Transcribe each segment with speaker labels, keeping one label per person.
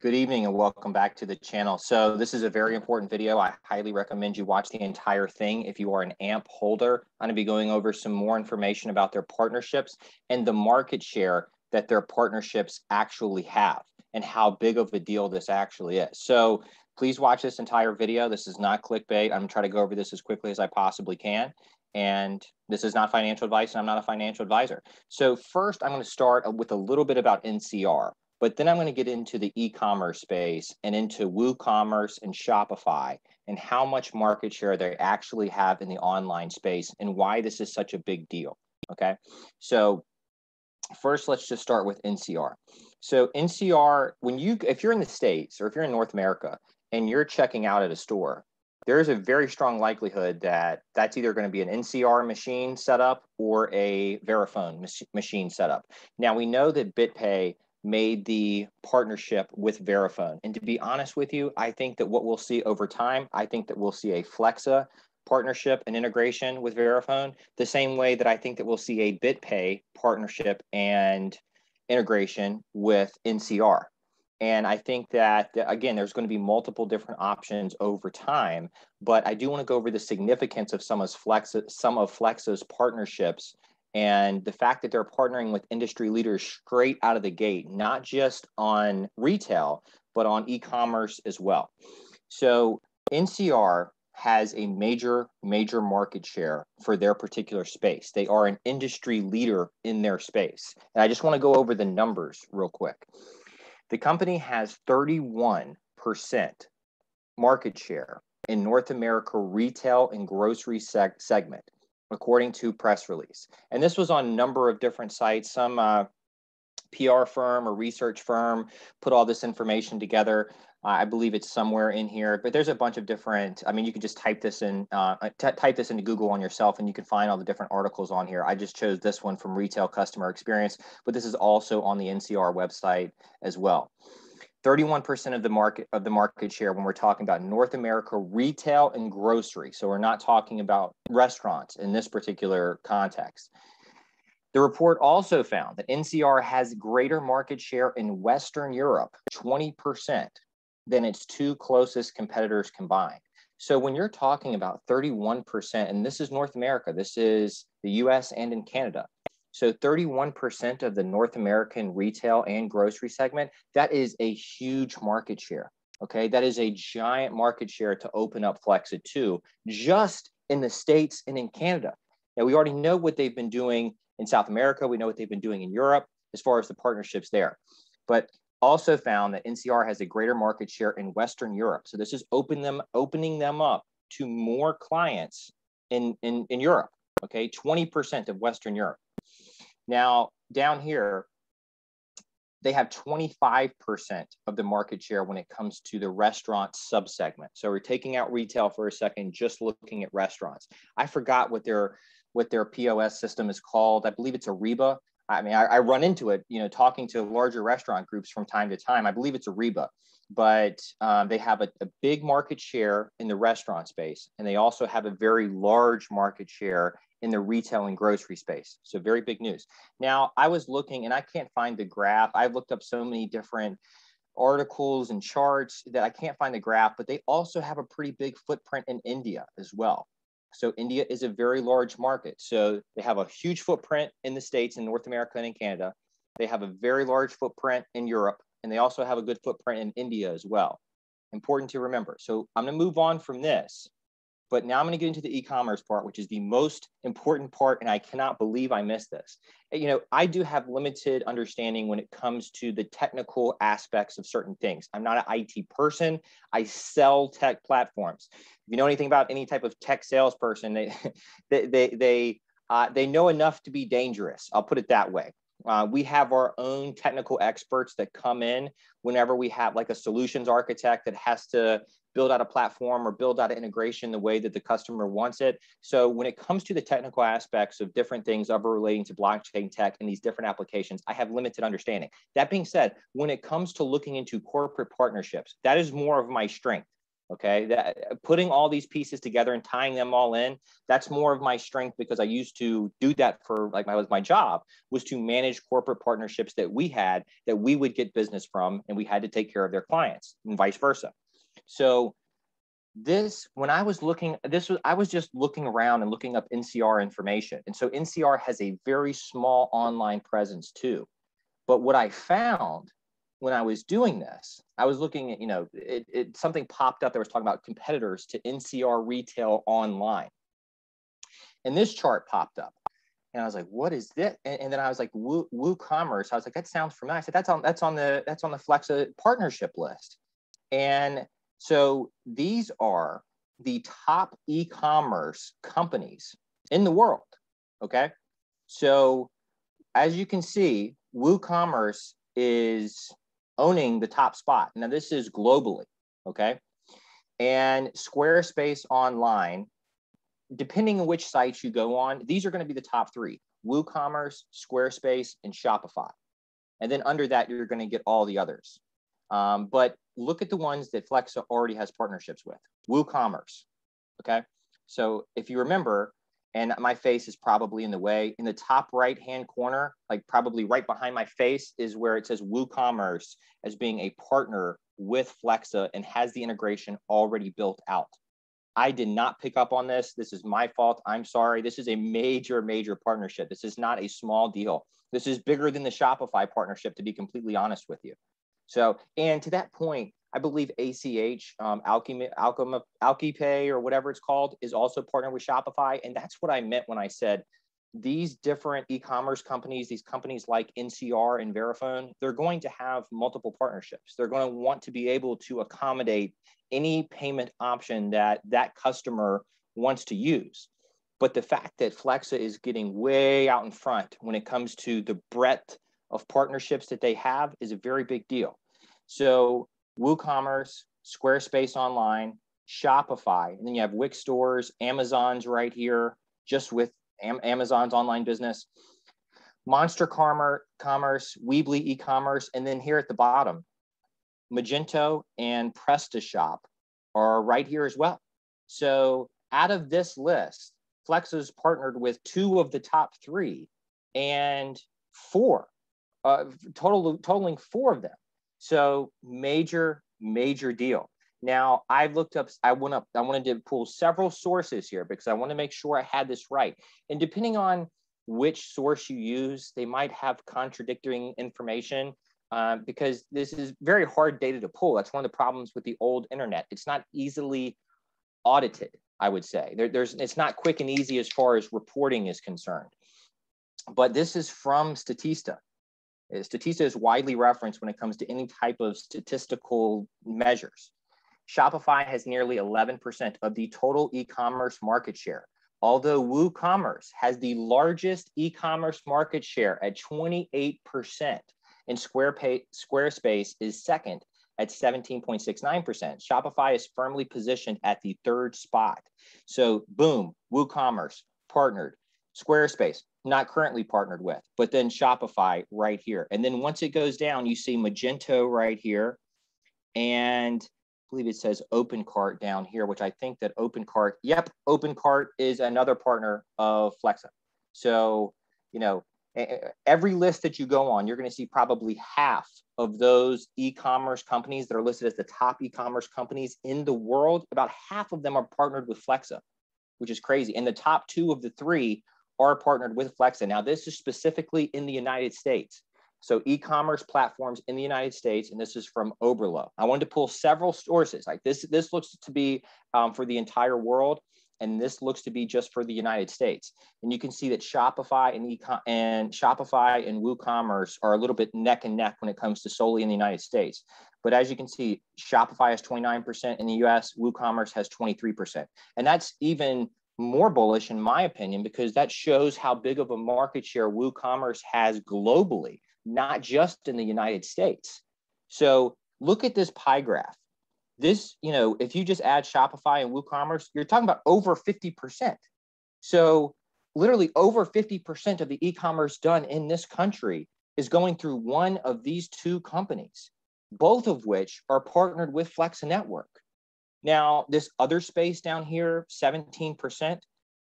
Speaker 1: Good evening and welcome back to the channel. So this is a very important video. I highly recommend you watch the entire thing. If you are an AMP holder, I'm going to be going over some more information about their partnerships and the market share that their partnerships actually have and how big of a deal this actually is. So please watch this entire video. This is not clickbait. I'm going to try to go over this as quickly as I possibly can. And this is not financial advice, and I'm not a financial advisor. So first, I'm going to start with a little bit about NCR. But then I'm going to get into the e-commerce space and into WooCommerce and Shopify and how much market share they actually have in the online space and why this is such a big deal. Okay, so first, let's just start with NCR. So NCR, if you're in the States or if you're in North America and you're checking out at a store, there's a very strong likelihood that that's either going to be an NCR machine setup or a Verifone machine setup. Now, we know that BitPay made the partnership with Verifone. And to be honest with you, I think that what we'll see over time, I think that we'll see a Flexa partnership and integration with Verifone, the same way that I think that we'll see a BitPay partnership and integration with NCR. And I think that, again, there's going to be multiple different options over time, but I do want to go over the significance of some of Flexa's partnerships and the fact that they're partnering with industry leaders straight out of the gate, not just on retail, but on e-commerce as well. So NCR has a major market share for their particular space. They are an industry leader in their space. And I just want to go over the numbers real quick. The company has 31% market share in North America retail and grocery segment, according to press release. And this was on a number of different sites. Some PR firm or research firm put all this information together. I believe it's somewhere in here, but there's a bunch of different, I mean, you can just type this in, type this into Google on yourself and you can find all the different articles on here. I just chose this one from Retail Customer Experience, but this is also on the NCR website as well. 31% of the market share when we're talking about North America retail and grocery. So we're not talking about restaurants in this particular context. The report also found that NCR has greater market share in Western Europe, 20%, than its two closest competitors combined. So when you're talking about 31%, and this is North America, this is the US and in Canada. So 31% of the North American retail and grocery segment, that is a huge market share, okay? That is a giant market share to open up Flexa to, just in the States and in Canada. Now, we already know what they've been doing in South America. We know what they've been doing in Europe as far as the partnerships there. But also found that NCR has a greater market share in Western Europe. So this is opening them up to more clients in Europe, okay? 20% of Western Europe. Now, down here, they have 25% of the market share when it comes to the restaurant subsegment. So we're taking out retail for a second, just looking at restaurants. I forgot what their POS system is called. I believe it's Ariba. I mean, I run into it, you know, talking to larger restaurant groups from time to time. I believe it's Ariba, but they have a big market share in the restaurant space, and they also have a very large market share in the retail and grocery space. So very big news. Now, I was looking and I can't find the graph. I've looked up so many different articles and charts that I can't find the graph, but they also have a pretty big footprint in India as well. So India is a very large market. So they have a huge footprint in the States, in North America and in Canada. They have a very large footprint in Europe, and they also have a good footprint in India as well. Important to remember. So I'm going to move on from this. But now I'm going to get into the e-commerce part, which is the most important part, and I cannot believe I missed this. You know, I do have limited understanding when it comes to the technical aspects of certain things. I'm not an IT person. I sell tech platforms. If you know anything about any type of tech salesperson, they know enough to be dangerous. I'll put it that way. We have our own technical experts that come in whenever we have like a solutions architect that has to build out a platform or build out an integration the way that the customer wants it. So when it comes to the technical aspects of different things ever relating to blockchain tech and these different applications, I have limited understanding. That being said, when it comes to looking into corporate partnerships, that is more of my strength. Okay, that putting all these pieces together and tying them all in, that's more of my strength, because I used to do that for like my job was to manage corporate partnerships that we had that we would get business from, and we had to take care of their clients and vice versa. So when I was looking, I was just looking around and looking up NCR information. And so NCR has a very small online presence too. But what I found when I was doing this, I was looking at, something popped up that was talking about competitors to NCR Retail Online. And this chart popped up. And I was like, what is this? And then I was like, WooCommerce. I was like, that sounds familiar. I said, that's on the Flexa partnership list. And so these are the top e-commerce companies in the world. Okay. So as you can see, WooCommerce is owning the top spot. Now this is globally. Okay. And Squarespace Online, depending on which sites you go on, these are going to be the top three: WooCommerce, Squarespace, and Shopify. And then under that, you're going to get all the others. But look at the ones that Flexa already has partnerships with. WooCommerce, okay? So if you remember, and my face is probably in the way, in the top right-hand corner, like probably right behind my face, is where it says WooCommerce as being a partner with Flexa and has the integration already built out. I did not pick up on this. This is my fault. I'm sorry. This is a major, major partnership. This is not a small deal. This is bigger than the Shopify partnership, to be completely honest with you. So, and to that point, I believe ACH, Alchipay, or whatever it's called, is also partnered with Shopify. And that's what I meant when I said these different e-commerce companies, these companies like NCR and Verifone, they're going to have multiple partnerships. They're going to want to be able to accommodate any payment option that that customer wants to use. But the fact that Flexa is getting way out in front when it comes to the breadth of partnerships that they have is a very big deal. So WooCommerce, Squarespace Online, Shopify, and then you have Wix stores, Amazon's right here, just with Amazon's online business, Monster Commerce, Weebly e-commerce, and then here at the bottom, Magento and PrestaShop are right here as well. So out of this list, Flexa's partnered with 2 of the top 3 and 4, totaling 4 of them. So major, major deal. Now I wanted to pull several sources here because I want to make sure I had this right. And depending on which source you use, they might have contradicting information because this is very hard data to pull. That's one of the problems with the old internet. It's not easily audited, I would say. It's not quick and easy as far as reporting is concerned. But this is from Statista. Statista is widely referenced when it comes to any type of statistical measures. Shopify has nearly 11% of the total e-commerce market share, although WooCommerce has the largest e-commerce market share at 28%, and Squarespace is second at 17.69%. Shopify is firmly positioned at the 3rd spot. So boom, WooCommerce partnered. Squarespace, not currently partnered with, but then Shopify right here. And then once it goes down, you see Magento right here. And I believe it says OpenCart down here, which I think that OpenCart is another partner of Flexa. So, every list that you go on, you're going to see probably half of those e-commerce companies that are listed as the top e-commerce companies in the world. About half of them are partnered with Flexa, which is crazy. And the top 2 of the 3 are partnered with Flexa. Now, this is specifically in the United States. So e-commerce platforms in the United States, and this is from Oberlo. I wanted to pull several sources. Like this looks to be for the entire world, and this looks to be just for the United States. And you can see that Shopify and WooCommerce are a little bit neck and neck when it comes to solely in the United States. But as you can see, Shopify has 29% in the US, WooCommerce has 23%. And that's even more bullish in my opinion, because that shows how big of a market share WooCommerce has globally, not just in the United States. So look at this pie graph. This, if you just add Shopify and WooCommerce, you're talking about over 50%. So literally over 50% of the e-commerce done in this country is going through one of these 2 companies, both of which are partnered with FlexaNetwork. Now, this other space down here, 17%,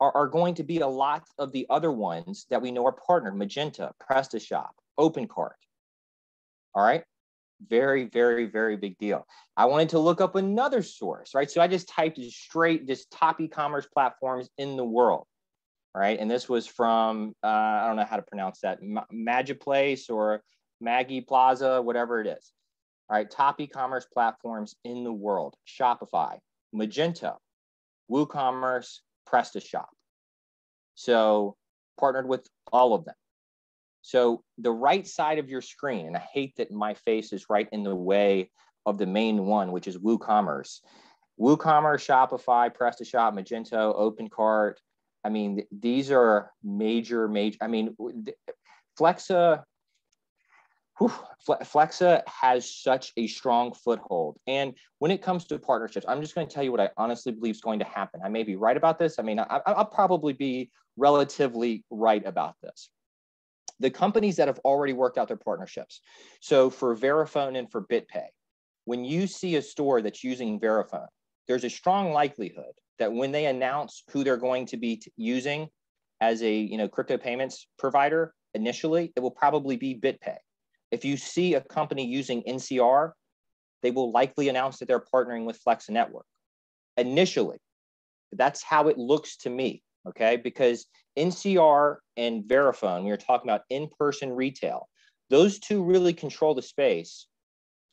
Speaker 1: are going to be a lot of the other ones that we know are partnered: Magenta, PrestaShop, OpenCart. All right. Very, very, very big deal. I wanted to look up another source, right? So I just typed straight just top e-commerce platforms in the world, right? And this was from, I don't know how to pronounce that, Magiplace or Maggie Plaza, whatever it is. All right, top e-commerce platforms in the world: Shopify, Magento, WooCommerce, PrestaShop. So partnered with all of them. So the right side of your screen, and I hate that my face is right in the way of the main one, which is WooCommerce. WooCommerce, Shopify, PrestaShop, Magento, OpenCart. I mean, these are major. I mean, Flexa has such a strong foothold. And when it comes to partnerships, I'm just going to tell you what I honestly believe is going to happen. I may be right about this. I mean, I'll probably be relatively right about this. The companies that have already worked out their partnerships. So for Verifone and for BitPay, when you see a store that's using Verifone, there's a strong likelihood that when they announce who they're going to be using as a crypto payments provider, initially, it will probably be BitPay. If you see a company using NCR, they will likely announce that they're partnering with FlexaNetwork. Initially, that's how it looks to me, okay? Because NCR and Verifone, we are talking about in-person retail, those two really control the space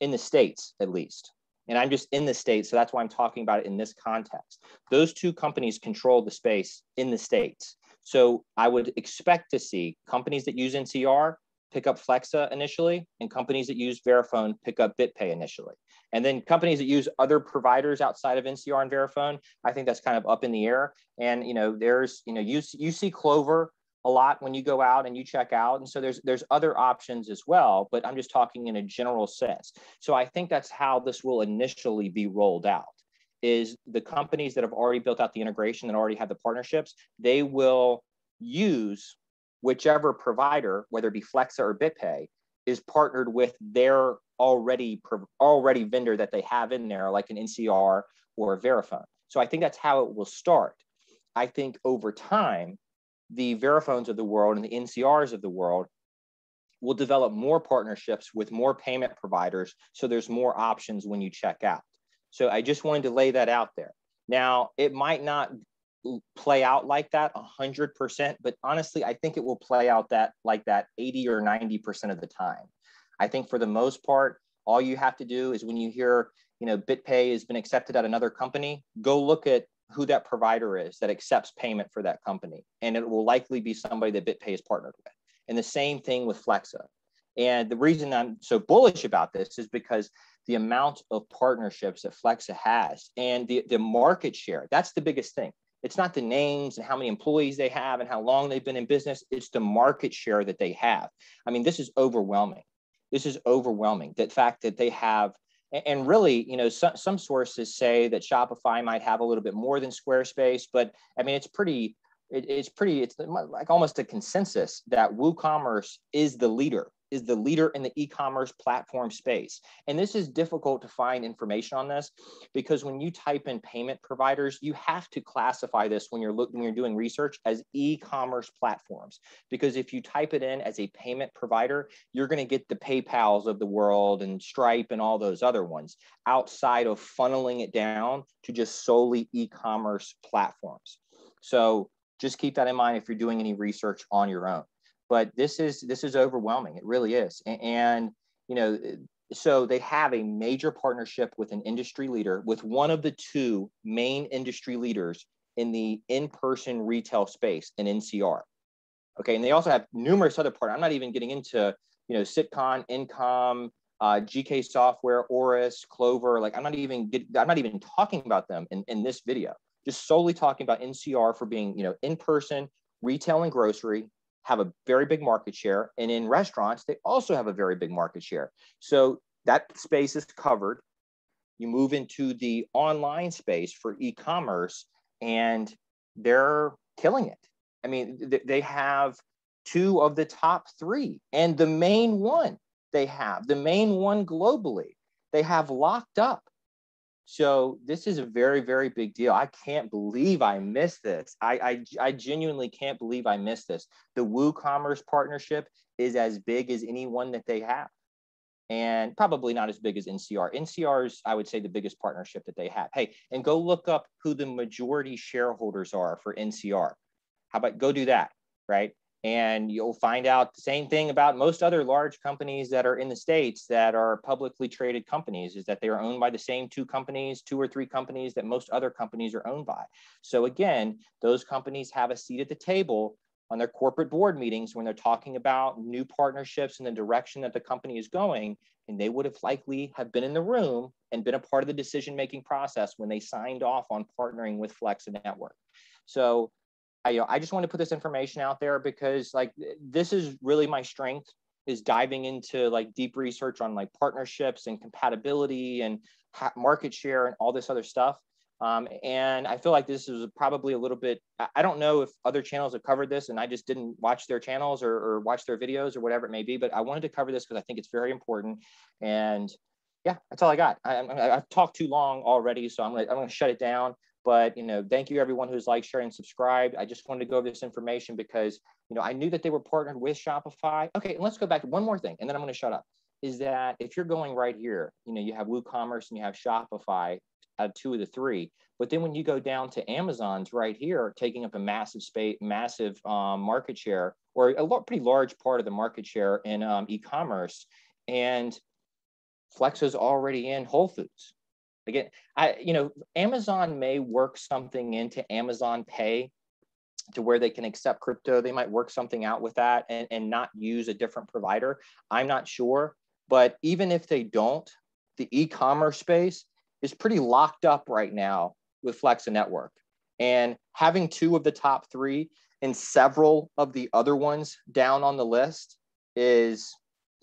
Speaker 1: in the States, at least. And I'm just in the States, so that's why I'm talking about it in this context. Those two companies control the space in the States. So I would expect to see companies that use NCR pick up Flexa initially, and companies that use Verifone pick up BitPay initially. And then companies that use other providers outside of NCR and Verifone, I think that's kind of up in the air. And you see Clover a lot when you go out and you check out. And so there's other options as well, but I'm just talking in a general sense. So I think that's how this will initially be rolled out, is the companies that have already built out the integration and already have the partnerships, they will use whichever provider, whether it be Flexa or BitPay, is partnered with their already vendor that they have in there, like an NCR or a Verifone. So I think that's how it will start. I think over time, the Verifones of the world and the NCRs of the world will develop more partnerships with more payment providers, so there's more options when you check out. So I just wanted to lay that out there. Now, it might not play out like that 100%, but honestly, I think it will play out like that 80 or 90% of the time. I think for the most part, all you have to do is when you hear, BitPay has been accepted at another company, go look at who that provider is that accepts payment for that company. And it will likely be somebody that BitPay is partnered with. And the same thing with Flexa. And the reason I'm so bullish about this is because the amount of partnerships that Flexa has and the market share, that's the biggest thing. It's not the names and how many employees they have and how long they've been in business. It's the market share that they have. I mean, this is overwhelming. This is overwhelming. The fact that they have, and really, some sources say that Shopify might have a little bit more than Squarespace, but I mean, it's like almost a consensus that WooCommerce is the leader in the e-commerce platform space. And this is difficult to find information on this because when you type in payment providers, you have to classify this when you're doing research as e-commerce platforms. Because if you type it in as a payment provider, you're going to get the PayPals of the world and Stripe and all those other ones outside of funneling it down to just solely e-commerce platforms. So just keep that in mind if you're doing any research on your own. But this is overwhelming. It really is. And, so they have a major partnership with an industry leader, with one of the two main industry leaders in the in-person retail space in NCR. Okay. And they also have numerous other partners. I'm not even getting into, Sitcon, Incom, GK Software, Oris, Clover. Like I'm not even talking about them in this video, just solely talking about NCR for being, in-person retail and grocery, have a very big market share. And in restaurants, they also have a very big market share. So that space is covered. You move into the online space for e-commerce and they're killing it. I mean, they have two of the top three and the main one globally, they have locked up. So this is a very, very big deal. I can't believe I missed this. I genuinely can't believe I missed this. The WooCommerce partnership is as big as any one that they have, and probably not as big as NCR. NCR is, I would say, the biggest partnership that they have. Hey, and go look up who the majority shareholders are for NCR. How about go do that, right? And you'll find out the same thing about most other large companies that are in the States that are publicly traded companies, is that they are owned by the same two or three companies that most other companies are owned by. So again, those companies have a seat at the table on their corporate board meetings when they're talking about new partnerships and the direction that the company is going. And they would have likely have been in the room and been a part of the decision-making process when they signed off on partnering with FlexaNetwork. So I just want to put this information out there because like this is really my strength, is diving into like deep research on like partnerships and compatibility and market share and all this other stuff. And I feel like this is probably a little bit, I don't know if other channels have covered this and I just didn't watch their channels or watch their videos or whatever it may be, but I wanted to cover this because I think it's very important. And yeah, that's all I got. I've talked too long already, so I'm gonna shut it down. But thank you everyone who's liked, shared, and subscribed. I just wanted to go over this information because I knew that they were partnered with Shopify. Okay, and let's go back to one more thing, and then I'm going to shut up. Is that if you're going right here, you have WooCommerce and you have Shopify, two of the three. But then when you go down to Amazon's right here, taking up a massive space, massive market share, or a pretty large part of the market share in e-commerce, and Flexa's already in Whole Foods. Again, Amazon may work something into Amazon Pay to where they can accept crypto. They might work something out with that and not use a different provider. I'm not sure. But even if they don't, the e-commerce space is pretty locked up right now with FlexaNetwork. And having two of the top three and several of the other ones down on the list is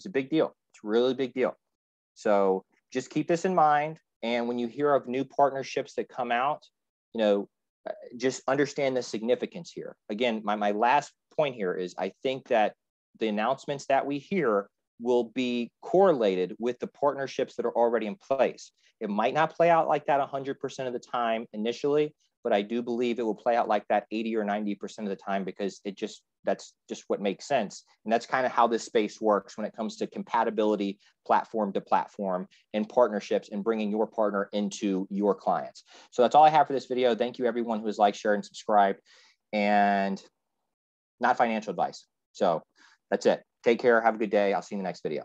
Speaker 1: a big deal. It's a really big deal. So just keep this in mind. And when you hear of new partnerships that come out, just understand the significance here. Again, my last point here is I think that the announcements that we hear will be correlated with the partnerships that are already in place. It might not play out like that 100% of the time initially, but I do believe it will play out like that 80 or 90% of the time because that's just what makes sense. And that's kind of how this space works when it comes to compatibility, platform to platform, and partnerships and bringing your partner into your clients. So that's all I have for this video. Thank you everyone who has liked, shared, and subscribed, and not financial advice. So that's it. Take care. Have a good day. I'll see you in the next video.